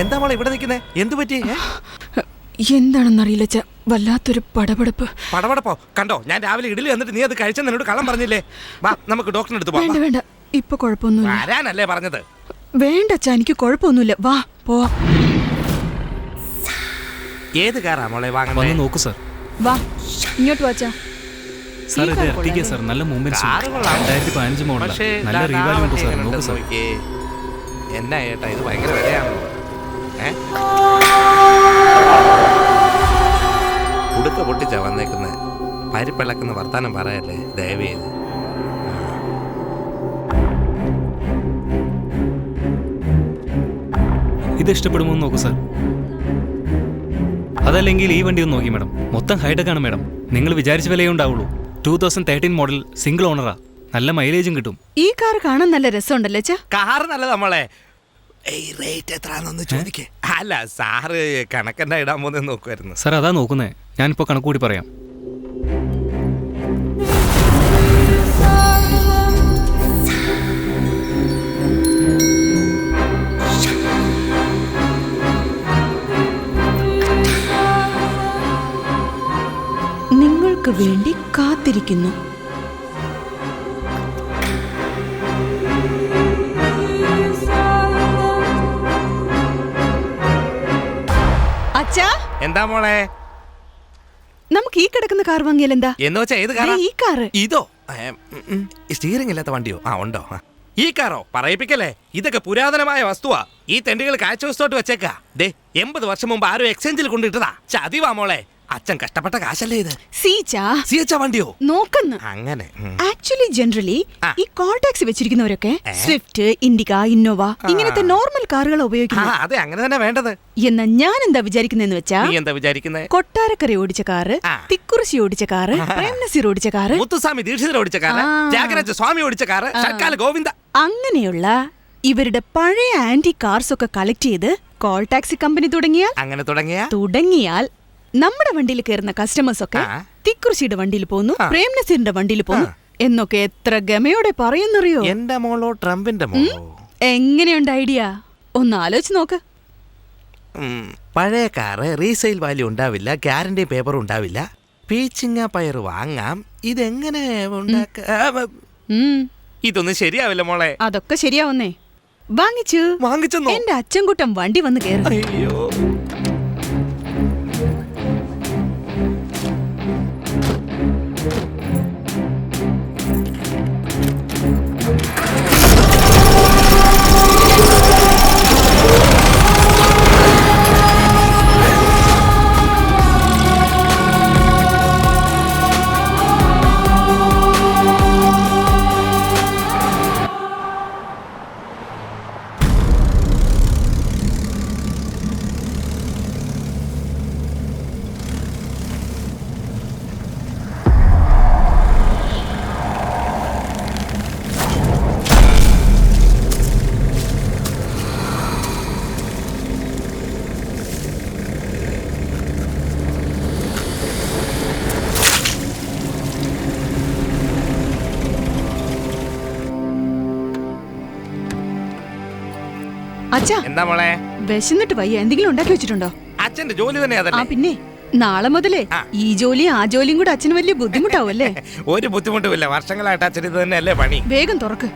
എന്താ മോളെ ഇവിടെ നിൽക്കുന്നേ? എന്തു പറ്റി? എന്താണെന്നറിയില്ല, വല്ലാത്തൊരു പടപടപ്പ്. പടപടപ്പോ? കണ്ടോ, ഞാൻ രാവിലെ ഇഡലി വന്നിട്ട് നീ അത് കഴിച്ചെന്ന് എന്നോട് കള്ളം പറഞ്ഞില്ലേ? വാ, നമുക്ക് ഡോക്ടറിന് അടുത്ത് പോവാം. വേണ്ട, ഇപ്പൊ കുഴപ്പമൊന്നുമില്ല. വരാനല്ലേ പറഞ്ഞത്? വേണ്ട അച്ഛാ, എനിക്ക് കുഴപ്പമൊന്നുമില്ല. വാ പോവാം. ഏത് കാറാ മോളെ വാങ്ങുന്നത്? നോക്കൂ സാർ. വാ, ഇങ്ങോട്ട് വാച്ചാ. സാർ ഇത് എർട്ടിഗ സാർ, നല്ല മൂവ്മെന്റ്സ്. 2015 മോഡൽ, നല്ല റീവാല്യൂ ഉണ്ട് സാർ. നോക്കൂ സാർ. എന്നാ ഏട്ടാ, ഇത് ഭയങ്കര വിലയാണല്ലോ. ഉടുക്ക പൊട്ടിച്ചാ വന്നേക്കുന്നത്. പരിപ്പിളക്കുന്ന വർത്താനം പറയല്ലേ ദയവ് ചെയ്ത്. ഇത് ഇഷ്ടപ്പെടുമോ നോക്കൂ സാർ. അതല്ലെങ്കിൽ ഈ വണ്ടി ഒന്ന് നോക്കി മാഡം. മൊത്തം ഹൈടെക് ആണ് മാഡം. നിങ്ങൾ വിചാരിച്ച വിലയേ ഉണ്ടാവുള്ളൂ. 2013 മോഡൽ, സിംഗിൾ ഓണറാ. നല്ല മൈലേജും കിട്ടും. ഈ കാർ കാണാൻ നല്ല രസമുണ്ടല്ലേ അച്ഛാ? കാർ നല്ലതാ മോളെ. റേറ്റ് എത്രയാണെന്ന് ചോദിക്കേ. അല്ല, സാറ് കണക്കെന്താ ഇടാൻ പോകുന്നത് നോക്കുമായിരുന്നു. സാർ അതാ നോക്കുന്നേ. ഞാനിപ്പോൾ കണക്ക് കൂടി പറയാം. നിങ്ങൾക്ക് വേണ്ടി കാത്തിരിക്കുന്നു. അച്ഛാ, എന്താ മോളെ? നമുക്ക് ഈ കിടക്കുന്ന കാർ വാങ്ങിയാൽ എന്താ? എന്ന് വെച്ചാ ഏത് കാറാ? ഈ കാറ്. ഇതോ? സ്റ്റിയറിംഗ് ഇല്ലാത്ത വണ്ടിയോ? ഉണ്ടോ? ഈ കാറോ? പറയിപ്പിക്കല്ലേ, ഇതൊക്കെ പുരാതനമായ വസ്തുവാ. ഈ തെണ്ടികൾ കാഴ്ചവസ്തുവായിട്ട് വെച്ചേക്കാ. 80 വർഷം മുമ്പ് ആരും എക്സ്ചേഞ്ചിൽ കൊണ്ടിട്ടതാ. ചതിവാ മോളെ. അച്ഛൻ കഷ്ടപ്പെട്ട കാശല്ലേ ഇത്? സിയച്ചാ വണ്ടിയോ? നോക്കുന്നു. അങ്ങനെ ആക്ച്വലി ജനറലി ഈ കോൾ ടാക്സി വെച്ചിരിക്കുന്നവരൊക്കെ സ്വിഫ്റ്റ്, ഇൻഡിക, ഇന്നോവ ഇങ്ങനത്തെ നോർമൽ കാറുകൾ ഉപയോഗിക്കുന്നു. അതെ, അങ്ങനെ തന്നെ വേണ്ടത്. എന്നാ ഞാൻ എന്താ വിചാരിക്കുന്നതെന്ന് വെച്ചാ, എന്താ വിചാരിക്കുന്നത്? കൊട്ടാരക്കര ഓടിച്ച കാറ്, തിക്കുറിശി ഓടിച്ച കാറ്, പ്രേംനസീർ ഓടിച്ച കാറ്, മുത്തുസ്വാമി ദീക്ഷിതർ ഓടിച്ച കാറ്, ത്യാഗരാജ സ്വാമി ഓടിച്ച കാറ്, ഷഡ്കാല ഗോവിന്ദ, അങ്ങനെയുള്ള ഇവരുടെ പഴയ ആന്റി കാർസ് ഒക്കെ കളക്ട് ചെയ്ത് കോൾ ടാക്സി കമ്പനി തുടങ്ങിയാൽ നമ്മുടെ വണ്ടിയിൽ കയറുന്ന കസ്റ്റമേഴ്സ് ഒക്കെ തിക്കുറിശിയുടെ വണ്ടിയിൽ പോന്നു, പ്രേംനസീറിന്റെ വണ്ടിയിൽ പോന്നു എന്നൊക്കെ എത്ര ഗമയോടെ പറയുന്നറിയോ? എന്റെ മോളോ ട്രംപിന്റെ മോളോ? എങ്ങനെയുണ്ട് ഐഡിയ? ഒന്ന് ആലോചിച്ച് നോക്ക്. പഴയ കാറ് റീസെയിൽ വാല്യൂ ഉണ്ടാവില്ല, ഗ്യാരണ്ടി പേപ്പർ ഉണ്ടാവില്ല, പീച്ചിങ്ങ പയർ വാങ്ങാം. ഇതെങ്ങനെ ഇതൊന്നും ശരിയാവില്ല മോളെ. അതൊക്കെ ശരിയാവുന്നേ. വാങ്ങിച്ചെന്നോ? എന്റെ അച്ഛൻകുട്ടൻ വണ്ടി വന്ന് കയറി. അയ്യോ, അച്ഛാ, എന്താ മോളെ? വിശന്നിട്ട് വയ്യ, എന്തെങ്കിലും ഉണ്ടാക്കി വെച്ചിട്ടുണ്ടോ? അച്ഛന്റെ ജോലി തന്നെ അതല്ലേ? പിന്നെ നാളെ മുതലേ ഈ ജോലിയും ആ ജോലിയും കൂടെ അച്ഛന് വലിയ ബുദ്ധിമുട്ടാവല്ലേ? ഒരു ബുദ്ധിമുട്ടുമില്ല, വർഷങ്ങളായിട്ട് അച്ഛൻ ഇത് തന്നെയല്ലേ പണി. വേഗം തുറക്ക്.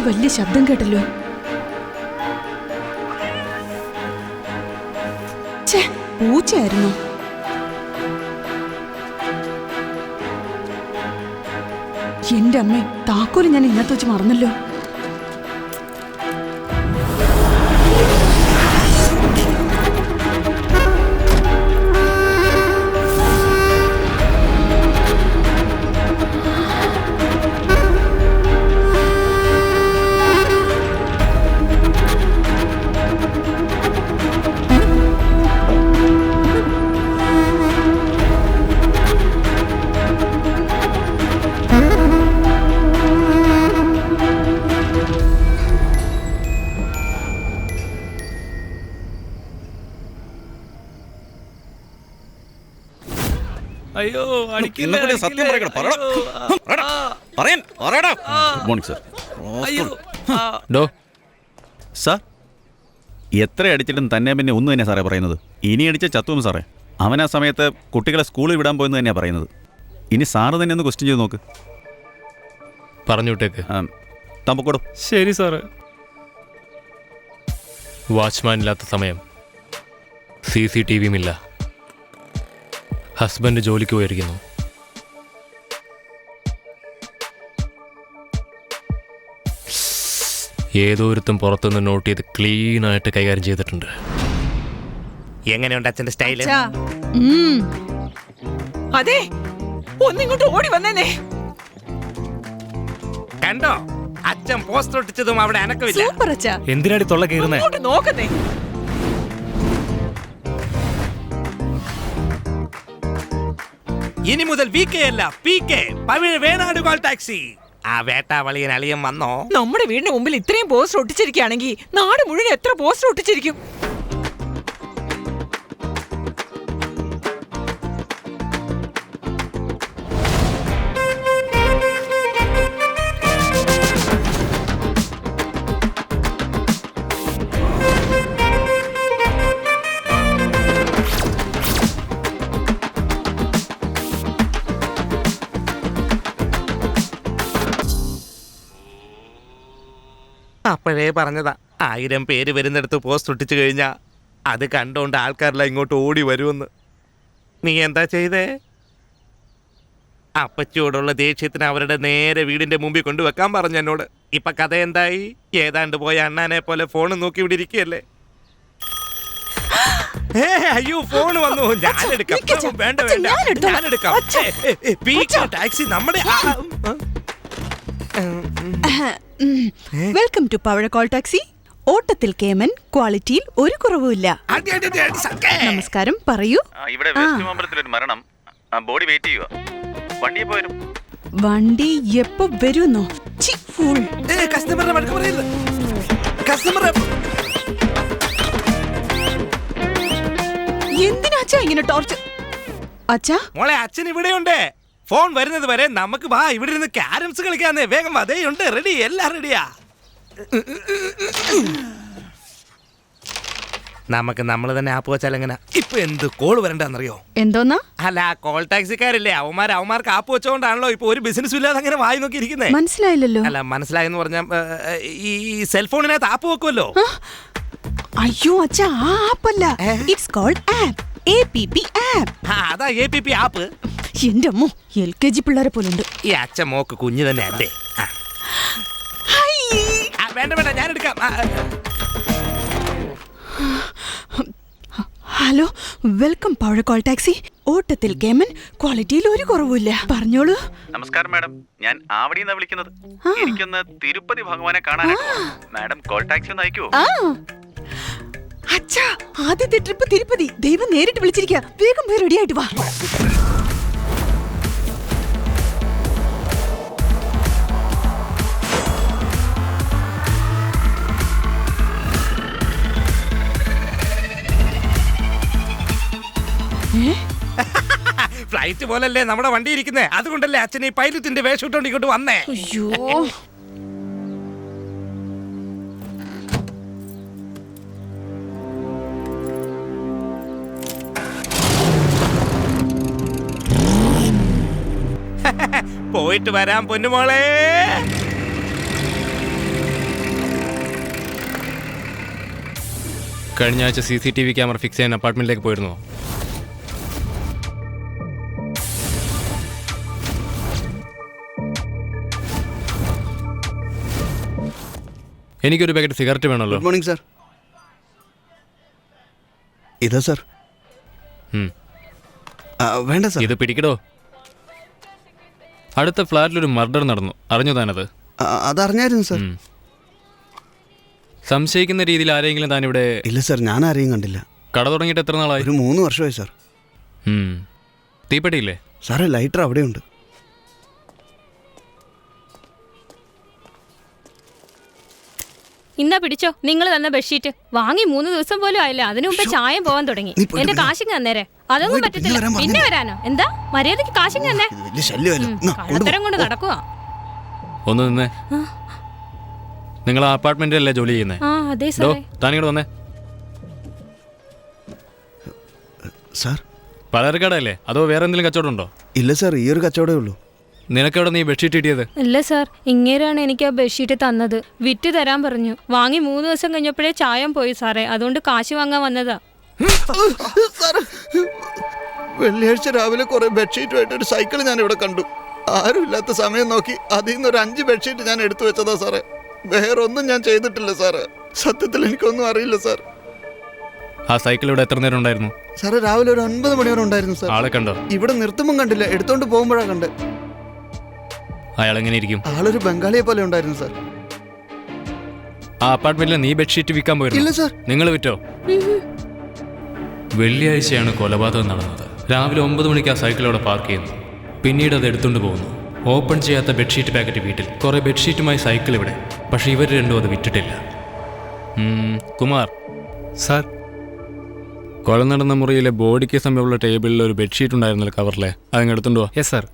വലിയ ശബ്ദം കേട്ടല്ലോ. ഛേ, പൂച്ചയായിരുന്നു. എന്റെ അമ്മേ, താക്കോല് ഞാൻ ഇന്നത്തെ വെച്ച് മറന്നല്ലോ. അയ്യോ സത്യം സാർ, എത്ര അടിച്ചിട്ടും തന്നെ പിന്നെ ഒന്നും തന്നെ സാറേ പറയുന്നത്. ഇനി അടിച്ച ചത്തുവും സാറേ. അവൻ ആ സമയത്ത് കുട്ടികളെ സ്കൂളിൽ വിടാൻ പോയെന്ന് തന്നെയാണ് പറയുന്നത്. ഇനി സാറ് തന്നെ ഒന്ന് ക്വസ്റ്റ്യൻ ചെയ്ത് നോക്ക്. പറഞ്ഞു വിട്ടേക്ക്. തമ്പക്കോടും. ശരി സാറ്. വാച്ച്മാൻ ഇല്ലാത്ത സമയം CCTV ഇല്ല. ഹസ്ബൻഡ് ജോലിക്ക് പോയിരിക്കുന്നു. ഏതോ ഒരുത്തും പുറത്തുനിന്ന് നോട്ട് ചെയ്ത് ക്ലീൻ ആയിട്ട് കൈകാര്യം ചെയ്തിട്ടുണ്ട്. എങ്ങനെയുണ്ട് അച്ഛന്റെ സ്റ്റൈല്? അതെ, ഒന്നിങ്ങോട്ട് ഓടി വന്നേനെ. കണ്ടോ, അച്ഛൻ പോസ്റ്റർ ഒട്ടിച്ചതും അവിടെ അനക്കമില്ല. സൂപ്പർ അച്ഛാ. എന്തിനാടി തൊള്ള കയറുന്നേ? അങ്ങോട്ട് നോക്കുന്നേ. ഇനി മുതൽ VK അല്ല PK, പവിഴ വേണാട് കോൾ ടാക്സി. ആ വേട്ടാവളിയൻ അളിയൻ വന്നോ? നമ്മുടെ വീടിന് മുമ്പിൽ ഇത്രയും പോസ്റ്റർ ഒട്ടിച്ചിരിക്കുകയാണെങ്കിൽ നാട് മുഴുവൻ എത്ര പോസ്റ്റർ ഒട്ടിച്ചിരിക്കും? അപ്പോഴേ പറഞ്ഞതാ, 1000 പേര് വരുന്നിടത്ത് പോസ്റ്റ് ഒട്ടിച്ചു കഴിഞ്ഞാ അത് കണ്ടോണ്ട് ആൾക്കാരെല്ലാം ഇങ്ങോട്ട് ഓടി വരുമെന്ന്. നീ എന്താ ചെയ്തേ? അപ്പച്ചിയോടുള്ള ദേഷ്യത്തിന് അവരുടെ നേരെ വീടിന്റെ മുമ്പിൽ കൊണ്ടുവെക്കാൻ പറഞ്ഞു എന്നോട്. ഇപ്പൊ കഥ എന്തായി? ഏതാണ്ട് പോയ അണ്ണാനെ പോലെ ഫോൺ നോക്കി ഇവിടെ ഇരിക്കുകയല്ലേ. അയ്യോ, ഫോൺ വന്നു. ഞാനെടുക്കാം. വേണ്ട വേണ്ട, ഞാനെടുക്കാം. ടാക്സി നമ്മുടെ. Welcome to Pavazha call taxi. ഓട്ടത്തിൽ കേമൻ, ക്വാളിറ്റിയിൽ ഒരു കുറവുമില്ല. നമസ്കാരം, പറയൂ. ഇവിടെ വെസ്റ്റ് മാമ്പലത്തിലൊരു മരണം. ബോഡി വെയിറ്റ് ചെയ്യുക. വണ്ടിയെ പോരും. വണ്ടി എപ്പോ വരുന്നോ? കസ്റ്റമറുടെ വഴക്ക് പറയരുത്. കസ്റ്റമർ എന്തിനാ അച്ഛാ ഇങ്ങനെ ടോർച്ചർ? അച്ഛാ, മോളെ, അച്ഛൻ ഇവിടെയുണ്ട്. ഫോൺ വരുന്നത് വരെ നമുക്ക് വാ, ഇവിടെ ഇരുന്ന് ക്യാരംസ് കളിക്കാന്നേ. വേഗം അതേയുണ്ട്, റെഡി, എല്ലാം റെഡിയാ. നമുക്ക് നമ്മൾ തന്നെ ആപ്പ് വെച്ചാൽ എങ്ങനെ? ഇപ്പൊ എന്ത് കോള് വരണ്ടെന്നറിയോ? എന്തോന്നാ? അല്ല, കോൾ ടാക്സിക്കാരില്ലേ, അവന്മാർക്ക് ആപ്പ് വെച്ചോണ്ടാണല്ലോ ഇപ്പൊ ഒരു ബിസിനസ് ഇല്ലാതെ അങ്ങനെ വായി നോക്കി ഇരിക്കുന്നേ. മനസ്സിലായില്ലല്ലോ. അല്ല, മനസ്സിലായെന്ന് പറഞ്ഞ ഈ സെൽഫോണിനകത്ത് ആപ്പ് വെക്കുമല്ലോ. അയ്യോ അച്ഛാ, ആ ആപ്പല്ല. It's called app. APP app. അതാ APP ആപ്പ്. എന്റെ അമ്മോ, LKG പിള്ളേരെ പോലുണ്ട്. ഈ അച്ഛൻ മോക്ക് കുഞ്ഞു തന്നെ അല്ലേ? വേണ്ട വേണ്ട, ഞാൻ എടുക്കാം. Hello, welcome Pavazha call taxi. ഓട്ടത്തിൽ കേമൻ, ക്വാളിറ്റിയിൽ ഒരു കുറവുമില്ല. പറഞ്ഞോളൂ. നമസ്കാരം മാഡം, ഞാൻ ആവടിന്നാ വിളിക്കുന്നത്. എനിക്കൊന്ന് തിരുപ്പതി ഭഗവാനെ കാണാനായിട്ട് മാഡം കോൾ ടാക്സി ഒന്ന് അയക്കുമോ? അച്ഛാ, ആദ്യത്തെ ട്രിപ്പ് തിരുപ്പതി. ദൈവം നേരിട്ട് വിളിച്ചിരിക്കുക. വേഗം പോയി റെഡി ആയിട്ട് വാ. ഫ്ലൈറ്റ് പോലല്ലേ നമ്മുടെ വണ്ടി ഇരിക്കുന്നേ. അതുകൊണ്ടല്ലേ അച്ഛൻ ഈ പൈലറ്റിന്റെ വേഷം ഇട്ടോണ്ട് ഇങ്ങോട്ട് വന്നേ. അയ്യോ, പോയിട്ട് വരാം പൊന്നുമോളെ. കഴിഞ്ഞ ആഴ്ച CCTV ക്യാമറ ഫിക്സ് ചെയ്യാൻ അപ്പാർട്ട്മെന്റിലേക്ക് പോയിരുന്നോ? എനിക്കൊരു പാക്കറ്റ് സിഗരറ്റ് വേണമല്ലോ. Good morning sir. ഇതാ സാർ. വേണ്ട സാർ. ഇത് പിടിക്കടോ. അടുത്ത ഫ്ലാറ്റിലൊരു മർഡർ നടന്നു, അറിഞ്ഞു താനത്? അതറിഞ്ഞായിരുന്നു സാർ. സംശയിക്കുന്ന രീതിയിൽ ആരെങ്കിലും താനിവിടെ? ഇല്ല സാർ, ഞാൻ ആരെയും കണ്ടില്ല. കട തുടങ്ങിയിട്ട് എത്ര നാളായി? ഒരു 3 വർഷമായി സാർ. തീപ്പെട്ടിയില്ലേ? സാറേ, ലൈറ്റർ അവിടെയുണ്ട്. ഇന്നാ പിടിച്ചോ, നിങ്ങൾ തന്ന ബെഡ്ഷീറ്റ്. വാങ്ങി 3 ദിവസം പോലും ആയില്ല, അതിനു മുമ്പേ ചായം പോവാൻ തുടങ്ങി. എന്റെ കാശിങ് തന്നേരെ. അതൊന്നും പറ്റത്തില്ല. പിന്നെ വരാനോ? എന്താ മര്യാദക്ക് കാശിങ് തന്നെ? കള്ളത്തരം കൊണ്ട് നടക്കുക. ഒന്ന് നിന്നേ. നിങ്ങൾ ആ അപ്പാർട്ട്മെന്റിലല്ലേ ജോലി ചെയ്യുന്നേ? ആ അതെ സാറേ. താനിങ്ങോട്ട് വന്നേ. സാർ, പലചരക്കടയല്ലേ അതോ വേറെ എന്തെങ്കിലും കച്ചവടം ഉണ്ടോ? ഇല്ല സാർ, ഈ ഒരു കച്ചവടമേ ഉള്ളൂ. നിനക്കെവിടെ നീ ബെഡ്ഷീറ്റ് കിട്ടിയത്? ഇല്ല സാർ, ഇങ്ങേരാണ് എനിക്ക് ആ ബെഡ്ഷീറ്റ് തന്നത്. വിറ്റ് തരാൻ പറഞ്ഞു. വാങ്ങി 3 ദിവസം കഴിഞ്ഞപ്പോഴേ ചായം പോയി സാറേ. അതുകൊണ്ട് കാശ് വാങ്ങാൻ വന്നതാ. വെള്ളിയാഴ്ച രാവിലെ കുറെ ബെഡ്ഷീറ്റുമായിട്ട് ഒരു സൈക്കിൾ ഞാൻ ഇവിടെ കണ്ടു. ആരുമില്ലാത്ത സമയം നോക്കി അതിൽ നിന്ന് ഒരു 5 ബെഡ്ഷീറ്റ് ഞാൻ എടുത്തു വെച്ചതാ സാറേ. വേറൊന്നും ഞാൻ ചെയ്തിട്ടില്ല സാറേ. സത്യത്തിൽ എനിക്കൊന്നും അറിയില്ല സാർ. ആ സൈക്കിൾ ഇവിടെ എത്ര നേരം ഉണ്ടായിരുന്നു? സാറേ, രാവിലെ ഒരു 9 മണി വരെ ഉണ്ടായിരുന്നു സാർ. ആളെ കണ്ടോ? ഇവിടെ നിർത്തുമ്പോൾ കണ്ടില്ല, എടുത്തോണ്ട് പോകുമ്പോഴാണ് കണ്ട്. അയാൾ എങ്ങനെ ഇരിക്കും? ആളൊരു ബംഗാളിയെ പോലെ ഉണ്ടായിരുന്നു സാർ. ആ അപ്പാർട്ട്മെന്റിൽ നീ ബെഡ്ഷീറ്റ് വിൽക്കാൻ പോയിരുന്നു? ഇല്ല സാർ. നിങ്ങൾ വിറ്റോ? വെള്ളിയാഴ്ചയാണ് കൊലപാതകം നടന്നത്. രാവിലെ 9 മണിക്ക് ആ സൈക്കിൾ അവിടെ പാർക്ക് ചെയ്യുന്നു. പിന്നീട് അത് എടുത്തുകൊണ്ട് പോകുന്നു. ഓപ്പൺ ചെയ്യാത്ത ബെഡ്ഷീറ്റ് പാക്കറ്റ് വീട്ടിൽ. കുറെ ബെഡ്ഷീറ്റുമായി സൈക്കിൾ ഇവിടെ. പക്ഷെ ഇവർ രണ്ടും അത് വിറ്റിട്ടില്ല. കുമാർ സാർ, കൊല നടന്ന മുറിയിലെ ബോഡിക്ക് സമയമുള്ള ടേബിളിൽ ഒരു ബെഡ്ഷീറ്റ് ഉണ്ടായിരുന്നല്ലോ കവറിലെ. അതങ്ങ് എടുത്തുകൊണ്ട് പോവാ. Yes sir.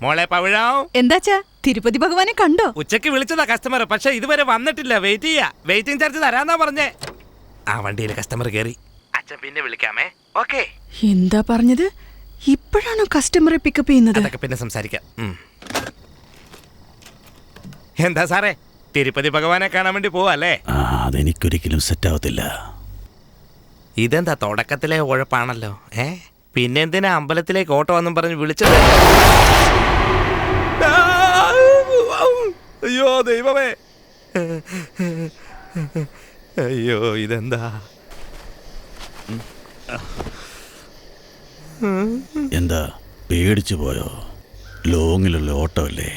മോളെ പവിഴാവും. എന്താച്ചാ, തിരുപ്പതി ഭഗവാനെ കണ്ടോ? ഉച്ചക്ക് വിളിച്ചതാ കസ്റ്റമർ, പക്ഷെ ഇതുവരെ വന്നിട്ടില്ല. വെയിറ്റ് ചെയ്യാ. വെയിറ്റിംഗ് ചാർജ് തരാന്നാ പറഞ്ഞേ. ആ വണ്ടിയിൽ കസ്റ്റമർ കയറി. അച്ഛൻ പിന്നെ വിളിക്കാമേ. ഓക്കെ. എന്താ പറഞ്ഞത്? ഇപ്പോഴാണോ കസ്റ്റമറെ പിക്കപ്പ് ചെയ്യുന്നത്? അതൊക്കെ പിന്നെ സംസാരിക്കാം. എന്താ സാറേ, തിരുപ്പതി ഭഗവാനെ കാണാൻ വേണ്ടി പോവല്ലേ? അതെനിക്കൊരിക്കലും സെറ്റ് ആവത്തില്ല. ഇതെന്താ തുടക്കത്തിലെ ഉഴപ്പാണല്ലോ. പിന്നെ എന്തിനാ അമ്പലത്തിലേക്ക് ഓട്ടോ വന്നും പറഞ്ഞ് വിളിച്ചത്? അയ്യോ ദൈവമേ, അയ്യോ ഇതെന്താ? എന്താ പേടിച്ചു പോയോ? ലോങ്ങിലുള്ള ഓട്ടോ അല്ലേ,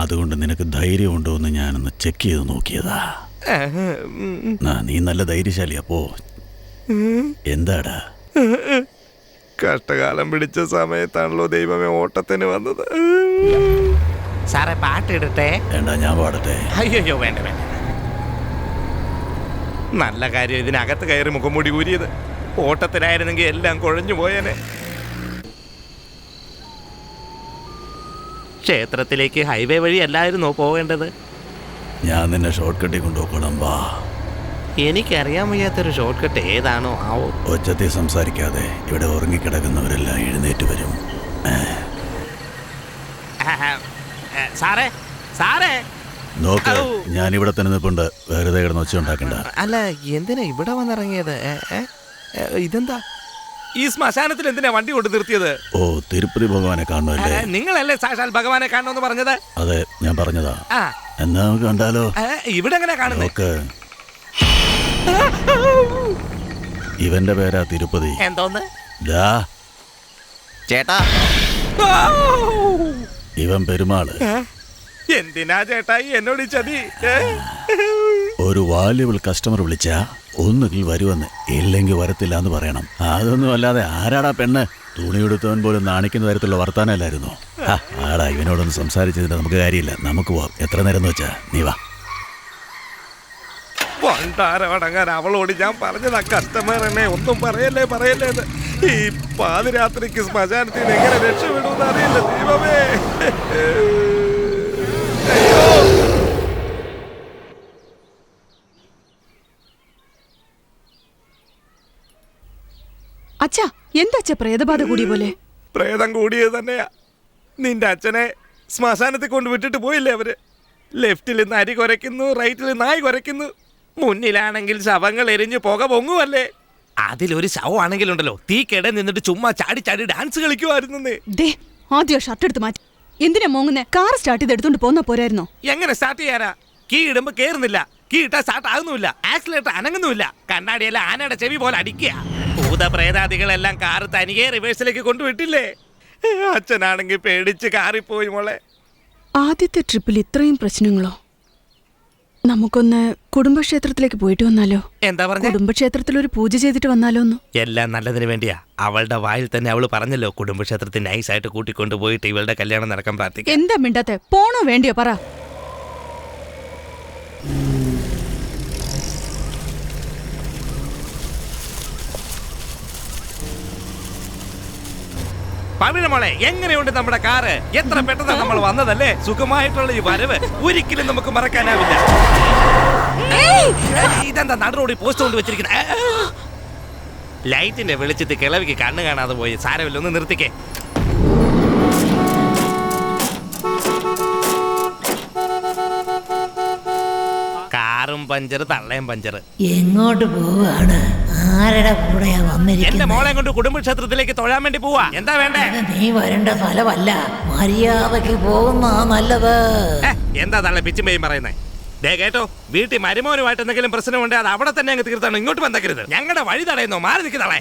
അതുകൊണ്ട് നിനക്ക് ധൈര്യമുണ്ടോ എന്ന് ഞാനൊന്ന് ചെക്ക് ചെയ്ത് നോക്കിയതാ. നീ നല്ല ധൈര്യശാലിയാ. പോ. എന്താടാ? കഷ്ടകാലം പിടിച്ച സമയത്താണല്ലോ ദൈവമേ ഓട്ടത്തിന് വന്നത്. സാറേ, പാട്ടിടട്ടെ? വേണ്ട, ഞാൻ പാടട്ടെ. അയ്യോ വേണ്ട വേണ്ട. നല്ല കാര്യം ഇതിനകത്ത് കയറി മുഖംമൂടി കൂരിയത്. ഓട്ടത്തിനായിരുന്നെങ്കിൽ എല്ലാം കുഴഞ്ഞു പോയേനെ. ക്ഷേത്രത്തിലേക്ക് ഹൈവേ വഴി അല്ലായിരുന്നോ പോകേണ്ടത്? ഞാൻ നിന്നെ ഷോർട്ട് കട്ടിൽ കൊണ്ടുപോക്കണം. വാ. എനിക്കറിയാൻ വയ്യാത്തൊരു ഷോർട്ട് കട്ട് ഏതാണോ ആവോ. ഒച്ചത്തിൽ സംസാരിക്കാതെ. ഇവിടെ ഉറങ്ങിക്കിടക്കുന്നവരെല്ലാം എഴുന്നേറ്റ് വരും. സാറേ സാറേ നോക്ക്, ഞാൻ ഇവിടെ തന്നെ നിൽപ്പുണ്ട്. വെറുതെ കിടന്ന് ഒച്ച ഉണ്ടാക്കണ്ട. അല്ല, എന്തിനാ ഇവിടെ വന്നിറങ്ങിയത്? ഇതെന്താ ഈ ശ്മശാനത്തിൽ എന്തിനാ വണ്ടി കൊണ്ട് നിർത്തിയത്? ഓ, തിരുപ്പതി ഭഗവാനെ കാണുമല്ലേ? നിങ്ങളല്ലേ സാക്ഷാൽ ഭഗവാനെ കാണണമെന്ന് പറഞ്ഞത്? അതെ, ഞാൻ പറഞ്ഞതാ. എന്നാ നമുക്ക് കണ്ടാലോ? ഇവിടെ എങ്ങനെ കാണുന്നത്? നോക്ക്, ഇവന്റെ പേരാ തിരുപ്പതി. എന്തോന്ന്? ചേട്ടാ, ഇവൻ പെരുമാള്. എന്തിനാ ചേട്ടായി എന്നോട് ചതി? ഒരു വാല്യുബിൾ കസ്റ്റമർ വിളിച്ചാ ഒന്നുകിൽ വരുമെന്ന്, ഇല്ലെങ്കിൽ വരത്തില്ല എന്ന് പറയണം. അതൊന്നും അല്ലാതെ ആരാടാ പെണ്ണ്? തുണിയെടുത്തവൻ പോലും നാണിക്കുന്ന തരത്തിലുള്ള വർത്താനല്ലായിരുന്നു. ആടാ, ഇവനോടൊന്ന് സംസാരിച്ചതിന് നമുക്ക് കാര്യമില്ല. നമുക്ക് പോവാം. എത്ര നേരം എന്ന് വെച്ചാ നീ വാ. പണ്ടാരടങ്ങാൻ അവളോട് ഞാൻ പറഞ്ഞതാ, കസ്റ്റമർ എന്നെ ഒന്നും പറയല്ലേ പറയല്ലേ എന്ന്. ഈ പാതിരാത്രിക്ക് ശ്മശാനത്തിൽ നിന്ന് എങ്ങനെ രക്ഷപ്പെടുമെന്ന് അറിയില്ല ദൈവമേ. അച്ഛാ, എന്താ പ്രേതബാധ കൂടിയ പോലെ? പ്രേതം കൂടിയത് തന്നെയാ. നിന്റെ അച്ഛനെ ശ്മശാനത്തിൽ കൊണ്ട് വിട്ടിട്ട് പോയില്ലേ അവര്? ലെഫ്റ്റിൽ നിന്ന് അരി കുരയ്ക്കുന്നു, റൈറ്റിൽ നായ് കുരയ്ക്കുന്നു, മുന്നിലാണെങ്കിൽ ശവങ്ങൾ എരിഞ്ഞ് പുക പൊങ്ങുമല്ലേ. അതിലൊരു ശവമാണെങ്കിലുണ്ടല്ലോ തീക്കിടെ നിന്നിട്ട് ചുമ്മാ ചാടി ചാടി ഡാൻസ് കളിക്കുമായിരുന്നു. ആദ്യം ഷർട്ട് എടുത്ത് മാറ്റി. എന്തിനാ മോങ്ങുന്നേ? കാർ സ്റ്റാർട്ട് ചെയ്ത് എടുത്തോണ്ട് പോന്നാ പോരായിരുന്നോ? എങ്ങനെ സ്റ്റാർട്ട് ചെയ്യാനാ? കീ ഇടുമ്പോ കേറുന്നില്ല, കീ ഇട്ടാ സ്റ്റാർട്ട് ആകുന്നില്ല, ആക്സിലേറ്റർ അനങ്ങുന്നില്ല, കണ്ണാടിയെല്ലാം ആനയുടെ ചെവി പോലെ അടിക്കുക. ഭൂതപ്രേതാദികളെല്ലാം കാറ് തനിയെ റിവേഴ്സിലേക്ക് കൊണ്ടുവിട്ടില്ലേ. അച്ഛനാണെങ്കിൽ പേടിച്ച് കാറിപ്പോയി മോളെ. ആദ്യത്തെ ട്രിപ്പിൽ ഇത്രയും പ്രശ്നങ്ങളോ? നമുക്കൊന്ന് കുടുംബക്ഷേത്രത്തിലേക്ക് പോയിട്ട് വന്നാലോ? എന്താ പറഞ്ഞ? കുടുംബക്ഷേത്രത്തിൽ ഒരു പൂജ ചെയ്തിട്ട് വന്നാലോ? എല്ലാം നല്ലതിന് വേണ്ടിയാ. അവളുടെ വായിൽ തന്നെ അവള് പറഞ്ഞല്ലോ, കുടുംബക്ഷേത്രത്തിൽ നൈസായിട്ട് കൂട്ടിക്കൊണ്ടുപോയിട്ട് ഇവളുടെ കല്യാണം നടക്കാൻ പ്രാർത്ഥിക്കാം. എന്താ മിണ്ടാത്തെ? പോണോ വേണ്ടിയോ പറ. പവിഴമോളെ, എങ്ങനെയുണ്ട് നമ്മുടെ കാറ്? എത്ര പെട്ടെന്ന് നമ്മൾ വന്നതല്ലേ. സുഖമായിട്ടുള്ള ഈ വരവ് ഒരിക്കലും നമുക്ക് മറക്കാനാവില്ല. ഇതെന്താ നടുറോടി പോസ്റ്റ് കൊണ്ട് വെച്ചിരിക്കുന്നത്? ലൈറ്റിന്റെ വെളിച്ചത്തിൽ കിളവിക്ക് കണ്ണ് കാണാതെ പോയി. സാരമില്ല, ഒന്ന് നിർത്തിക്കേ. കാറും പഞ്ചർ, തള്ളയും പഞ്ചർ. എങ്ങോട്ട് പോവാണ്? ആരുടെ കൂടെയാ വന്നിരിക്കുന്നത്? എന്റെ മോളെ കൊണ്ട് കുടുംബക്ഷേത്രത്തിലേക്ക് തൊഴാൻ വേണ്ടി പോവാ. എന്താ വേണ്ടേ? നീ വരേണ്ട സ്ഥലമല്ല, മര്യാദക്ക് പോകുന്ന നല്ലത്. എന്താ തള്ളെ പിച്ചുമ്പയും പറയുന്നേ? ദേ കേട്ടോ, വീട്ടിൽ മരുമോനുമായിട്ട് എന്തെങ്കിലും പ്രശ്നമുണ്ട്, അത് അവിടെ തന്നെ അങ്ങ് തീർത്താണ്. ഇങ്ങോട്ട് ബന്ധക്കരുത്. ഞങ്ങളുടെ വഴി തടയുന്നോ? മാറി നിൽക്കുന്നളെ.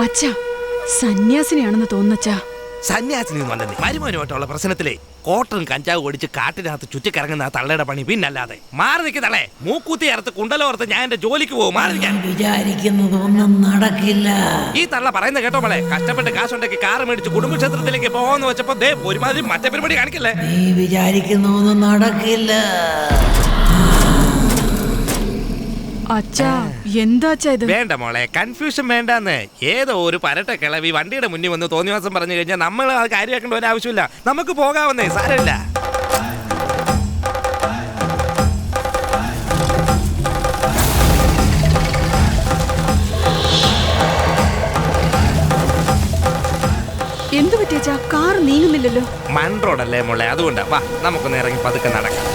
അച്ഛാ, സന്യാസിനിയാണെന്ന് തോന്നുന്നച്ചാ. സന്യാസിനി വന്നത് മരുമോനുമായിട്ടുള്ള പ്രശ്നത്തിലെ കോട്ടൺ കഞ്ചാവ് ഓടിച്ച് കാട്ടിനകത്ത് ചുറ്റിക്കറങ്ങുന്ന ആ തള്ളയുടെ പണി പിന്നല്ലാതെ. മാറി നിൽക്കുന്നളെ. മൂക്കൂത്തി അറുത്ത് കുണ്ടലോർത്ത് ഞാൻ എന്റെ ജോലിക്ക് പോകും. മാറി നിൽക്കാൻ. വിചാരിക്കുന്നതൊന്നും നടക്കില്ല. ഈ തള്ള പറയുന്നത് കേട്ടോ മോളെ. കഷ്ടപ്പെട്ട് കാശുണ്ടാക്കി കാറ് മേടിച്ച് കുടുംബക്ഷേത്രത്തിലേക്ക് പോകാന്ന് വെച്ചപ്പോ ദേ ഒരുമാതിരി മറ്റേ പരിപാടി കാണിക്കല്ലേ. നീ വിചാരിക്കുന്നതൊന്നും നടക്കില്ല. അച്ഛാ, എന്താ ഇത്? വേണ്ട മോളെ, കൺഫ്യൂഷൻ വേണ്ടാന്ന്. ഏതോ ഒരു പരട്ട കിളവി വണ്ടിയുടെ മുന്നിൽ വന്ന് തോന്നിവാസം പറഞ്ഞു കഴിഞ്ഞാൽ നമ്മൾ അത് കാര്യമാക്കേണ്ട ഒരു ആവശ്യമില്ല. നമുക്ക് പോകാവുന്നേ, സാരമില്ല. എന്ത് പറ്റിയച്ചാ? കാർ നീങ്ങുന്നില്ലല്ലോ. മൺ റോഡല്ലേ മോളെ, അതുകൊണ്ടാ. വാ, നമുക്കൊന്ന് ഇറങ്ങി പതുക്കെ നടക്കാം.